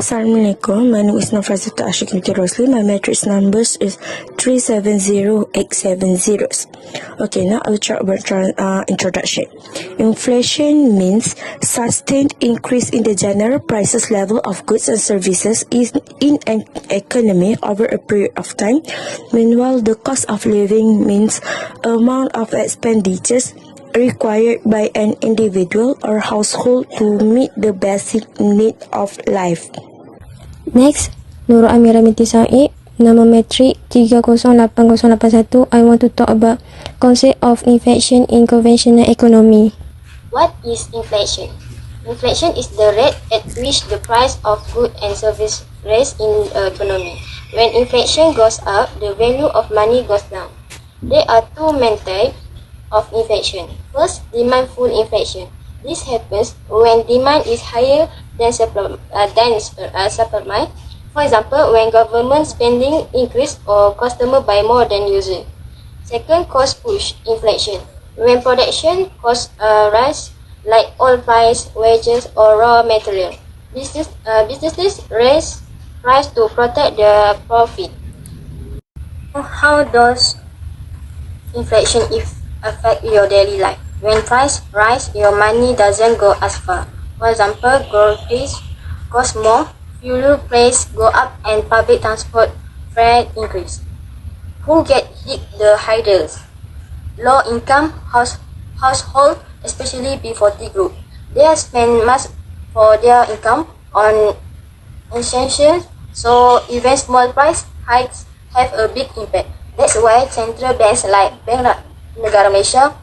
Assalamualaikum, my name is Nafrazita Ashikmiti Rosli. My matrix numbers is 370870. Okay, now I'll start with introduction. Inflation means sustained increase in the general prices level of goods and services in an economy over a period of time. Meanwhile, the cost of living means amount of expenditures required by an individual or household to meet the basic need of life. Next, Nurul Amira binti Said, nama matrik 308081. I want to talk about concept of inflation in conventional economy. What is inflation? Inflation is the rate at which the price of goods and services rise in the economy. When inflation goes up, the value of money goes down. There are two main types of inflation. First, demand-pull inflation. This happens when demand is higher than supply. For example, when government spending increase or customer buy more than usual. Second, cost-push inflation. When production costs rise, like oil price, wages, or raw material, businesses raise price to protect their profit. How does inflation affect your daily life? When price rise, your money doesn't go as far. For example, groceries cost more, fuel price go up, and public transport fare increase. Who get hit the hardest? Low-income household, especially B40 group. They spend much for their income on essentials, so even small price hikes have a big impact. That's why central banks like Bank Negara Malaysia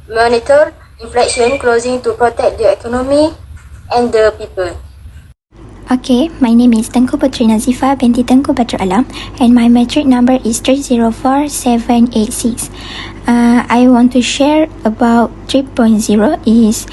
monitor inflation closely to protect the economy and the people. Okay, my name is Tengku Putri Nazifa binti Tengku Badrul Alam and my matric number is 304786. I want to share about 3.0 is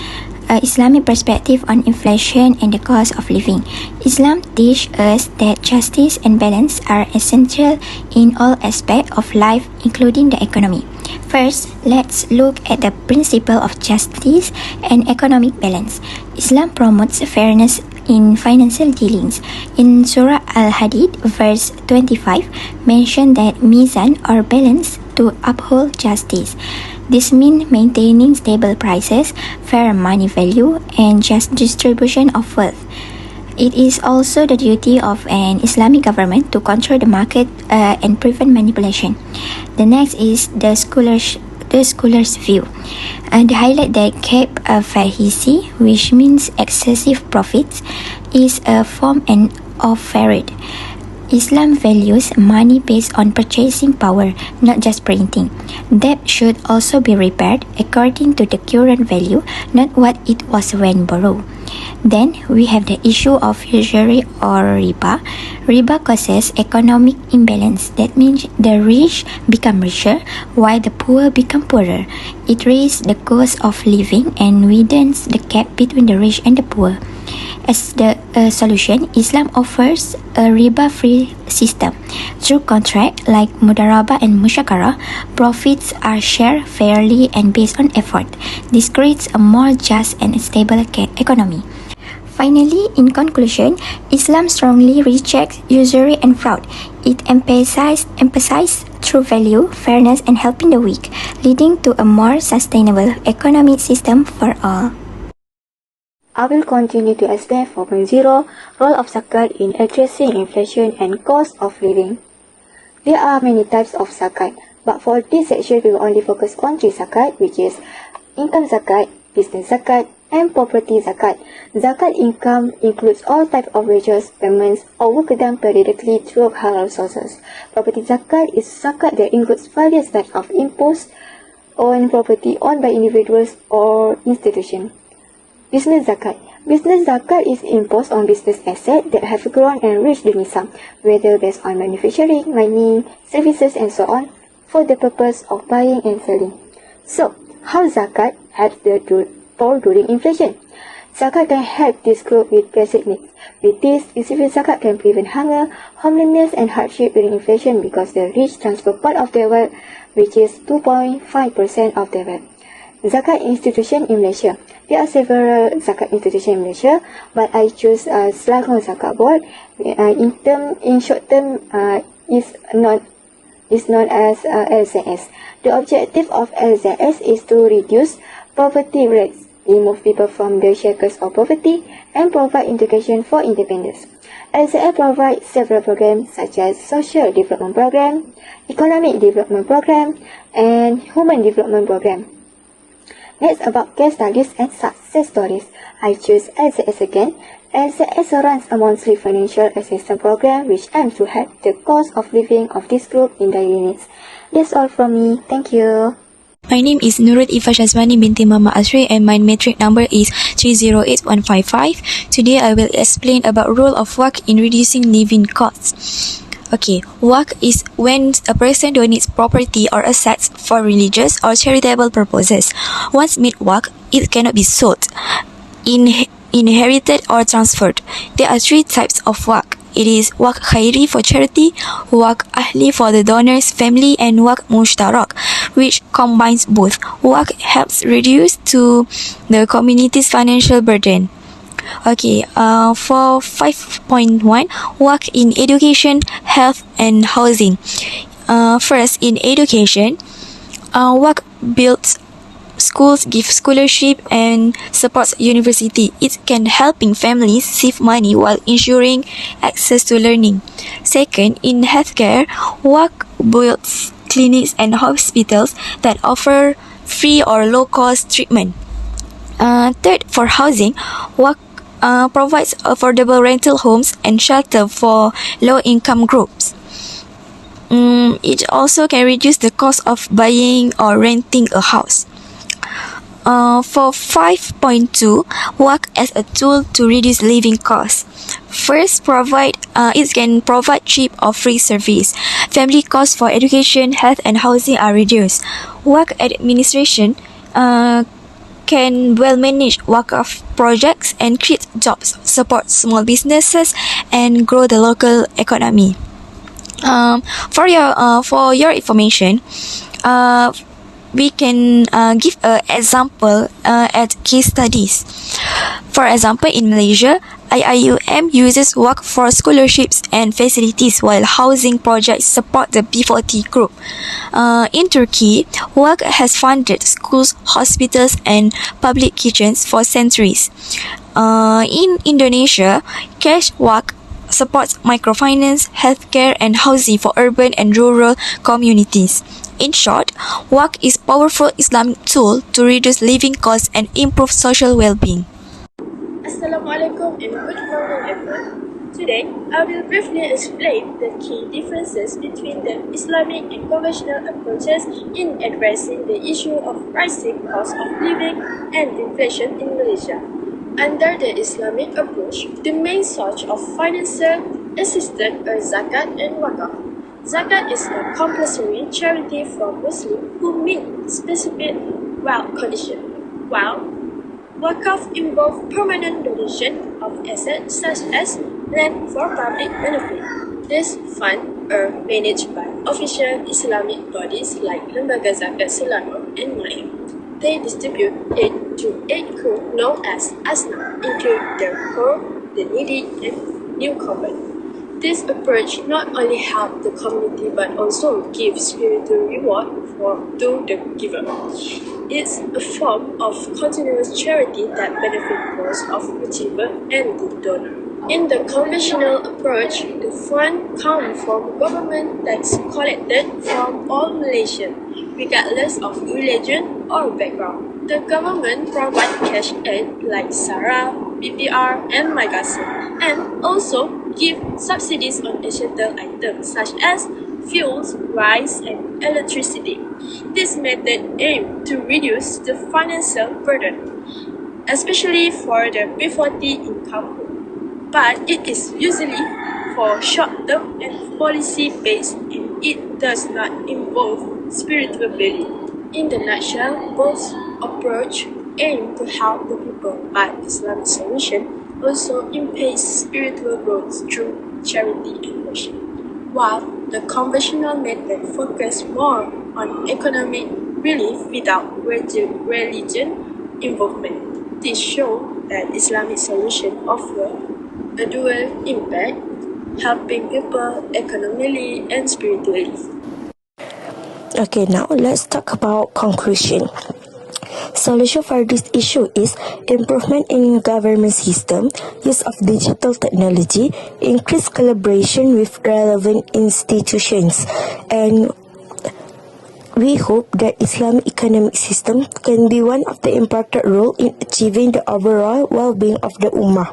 Islamic perspective on inflation and the cost of living. Islam teaches us that justice and balance are essential in all aspects of life, including the economy. First, let's look at the principle of justice and economic balance. Islam promotes fairness in financial dealings. In Surah Al-Hadid, verse 25, mention that mizan or balance to uphold justice. This means maintaining stable prices, fair money value, and just distribution of wealth. It is also the duty of an Islamic government to control the market and prevent manipulation. The next is the scholar's view. They highlight that cap fahisi, which means excessive profits, is a form of fraud. Islam values money based on purchasing power, not just printing. Debt should also be repaired according to the current value, not what it was when borrowed. Then we have the issue of usury or riba. Riba causes economic imbalance. That means the rich become richer while the poor become poorer. It raises the cost of living and widens the gap between the rich and the poor. As the solution, Islam offers a riba-free system. Through contract like mudarabah and musyakara, profits are shared fairly and based on effort. This creates a more just and stable economy. Finally, in conclusion, Islam strongly rejects usury and fraud. It emphasizes true value, fairness, and helping the weak, leading to a more sustainable economic system for all. I will continue to explain 4.0, role of zakat in addressing inflation and cost of living. There are many types of zakat, but for this section we will only focus on 3 zakat, which is income zakat, business zakat, and property zakat. Zakat income includes all types of wages, payments, or work done periodically through halal sources. Property zakat is zakat that includes various types of imposed on property owned by individuals or institutions. Business zakat. Business zakat is imposed on business assets that have grown and reached the nisab, whether based on manufacturing, mining, services, and so on, for the purpose of buying and selling. So, how zakat helps the poor during inflation? Zakat can help this group with basic needs. With this, receiving zakat can prevent hunger, homelessness, and hardship during inflation because the rich transfer part of their wealth, which is 2.5% of their wealth. Zakat institution in Malaysia. There are several zakat institution in Malaysia, but I choose Selangor Zakat Board. In short term, is known as LZS. The objective of LZS is to reduce poverty rates, remove people from the shackles of poverty, and provide education for independence. LZS provides several programs such as Social Development Program, Economic Development Program, and Human Development Program. Next, about case studies and success stories. I choose LZS again. LZS runs a monthly financial assistance program which aims to help the cost of living of this group in daily needs. That's all from me. Thank you. My name is Nurul Ifa Shazwani binti Mama Asri and my matric number is 308155. Today I will explain about role of WACC in reducing living costs. Okay, WACC is when a person donates property or assets for religious or charitable purposes. Once made WACC, it cannot be sold, inherited or transferred. There are three types of WACC. It is WACC khairi for charity, WACC ahli for the donor's family, and WACC mushtarak, which combines both. WACC helps reduce to the community's financial burden. Okay, for 5.1, WACC in education, health, and housing. First, in education, WACC builds schools, give scholarship, and supports university. It can helping families save money while ensuring access to learning. Second, in healthcare, WACC builds clinics and hospitals that offer free or low-cost treatment. Third, for housing, WACC provides affordable rental homes and shelter for low-income groups. It also can reduce the cost of buying or renting a house. For 5.2, WACC as a tool to reduce living costs. First, it can provide cheap or free service. Family costs for education, health, and housing are reduced. WACC administration can well manage WACF projects and create jobs, support small businesses, and grow the local economy. For your information, we can give an example at case studies. For example, in Malaysia, IIUM uses WACC for scholarships and facilities while housing projects support the B40 group. In Turkey, WACC has funded schools, hospitals, and public kitchens for centuries. In Indonesia, cash WACC supports microfinance, healthcare, and housing for urban and rural communities. In short, WACC is a powerful Islamic tool to reduce living costs and improve social well-being. Assalamualaikum and good morning everyone. Today, I will briefly explain the key differences between the Islamic and conventional approaches in addressing the issue of rising cost of living and inflation in Malaysia. Under the Islamic approach, the main source of financial assistance are zakat and wakaf. Zakat is a compulsory charity for Muslims who meet specific wealth conditions, while wakaf involves permanent donation of assets such as land for public benefit. These funds are managed by official Islamic bodies like Lembaga Zakat Selangor and Maya. They distribute it to 8 groups known as Asnaf, including the poor, the needy, and newcomer. This approach not only helps the community but also gives spiritual reward to the giver. It's a form of continuous charity that benefits both of the receiver and the donor. In the conventional approach, the fund comes from government tax collected from all Malaysians, regardless of religion or background. The government provides cash aid like SARA, BPR, and Magasa, and also give subsidies on essential items such as fuels, rice, and electricity. This method aims to reduce the financial burden, especially for the B40 income group. But it is usually for short-term and policy-based, and it does not involve spiritual value. In the nutshell, both approaches aim to help the people, but Islamic solution also impedes spiritual growth through charity and worship, while the conventional method focuses more on economic relief without religion involvement. This shows that Islamic solution offer a dual impact, helping people economically and spiritually. Okay, now let's talk about conclusion. Solution for this issue is improvement in government system, use of digital technology, increased collaboration with relevant institutions, and we hope that Islamic economic system can be one of the important role in achieving the overall well-being of the Ummah.